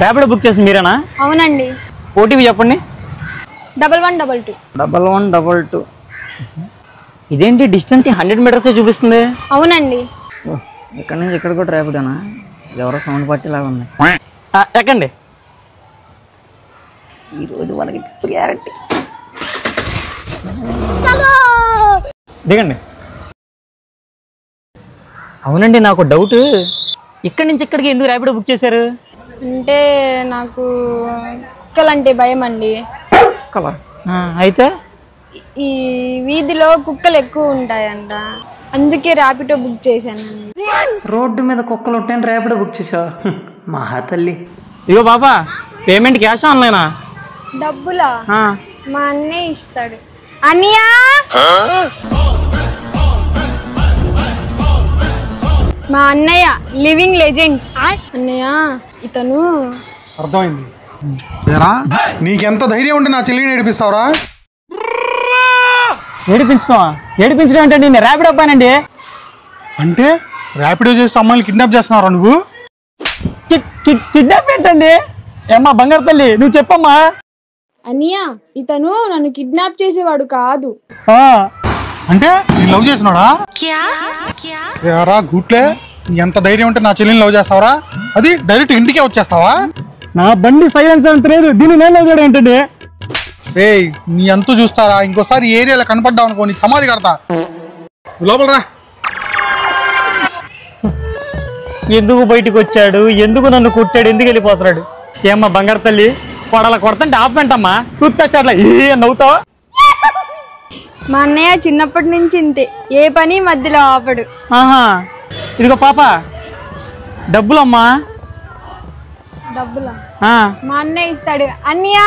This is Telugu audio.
ర్యాపిడో బుక్ చేసి మీరేనా? అవునండి. ఓటీపీ చెప్పండి. 1122. 1122. ఇదేంటి డిస్టెన్స్ 100 మీటర్స్ చూపిస్తుంది? అవునండి. ఇక్కడ నుంచి ఇక్కడ కూడా ర్యాపిడోనా? ఎవరో సౌండ్ పార్టీ లాగా ఉంది. ఎక్కండి. ఈరోజు మనకి ప్రియారిటీ. దిగండి. అవునండి, నాకు డౌట్, ఇక్కడి నుంచి ఇక్కడికి ఎందుకు ర్యాపిడో బుక్ చేశారు? అంటే నాకు కుక్కలంటే భయం అండి. కుక్కలా? అయితే ఈ వీధిలో కుక్కలు ఎక్కువ ఉంటాయంట, అందుకే ర్యాపిడో బుక్ చేశానండి. రోడ్డు మీద కుక్కలు ఉంటాయని ర్యాపిడో బుక్ చేసావా? మహా తల్లి. ఇగో బాబా, పేమెంట్ క్యాష్ ఆన్లైనా? డబ్బులా? మా అన్నయ్య ఇస్తాడు. అన్నయ్యా, మా అన్నయ్య లివింగ్ లెజెండ్. అన్నయ్య ఇతను. అర్థమైంది. నీకెంత ధైర్యం ఉంటే నా చెల్లిని ఏడిపిస్తావురా? ఏడిపించడం? ఏడిపించడం అంటే నేను ర్యాపిడో అబ్బానండి. అంటే ర్యాపిడో చేసి అమ్మాయిని కిడ్నాప్ చేస్తున్నారా నువ్వు? కిడ్నాప్ ఏంటండి? ఏమ్మా బంగారు తల్లి, నువ్వు చెప్పమ్మా. అన్నయ్య ఇతను నన్ను కిడ్నాప్ చేసేవాడు కాదు. అంటే నేను లవ్ చేసినాడా? రా గూట్లే, ఎంత ధైర్యం ఉంటే నా చెల్లిని లవ్ చేస్తావరా? అది డైరెక్ట్ ఇంటికే వచ్చేస్తావా? నా బండి సైలెన్స్ అంత లేదు, దీన్ని నేను లవ్ చేయడం ఏంటండి? రే నీ అంతు చూస్తారా? ఇంకోసారి ఏరియాలో కనపడ్డావు అనుకో, నీకు సమాధి కడతా. లోపల రా. ఎందుకు బయటకు వచ్చాడు? ఎందుకు నన్ను కుట్టాడు? ఎందుకు వెళ్ళిపోతున్నాడు? ఏమ్మా బంగారు తల్లి, కొడాల కొడతంటే ఆపమంటమ్మా. టూత్ పేస్ట్ అట్లా నవ్వుతావా? మా అన్నయ్య చిన్నప్పటి నుంచి ఇంతే, ఏ పని మధ్యలో ఆపడు. ఇదిగో పాప, డబ్బులమ్మా. డబ్బులా? మా అన్నయ్య ఇస్తాడు. అన్నయ్య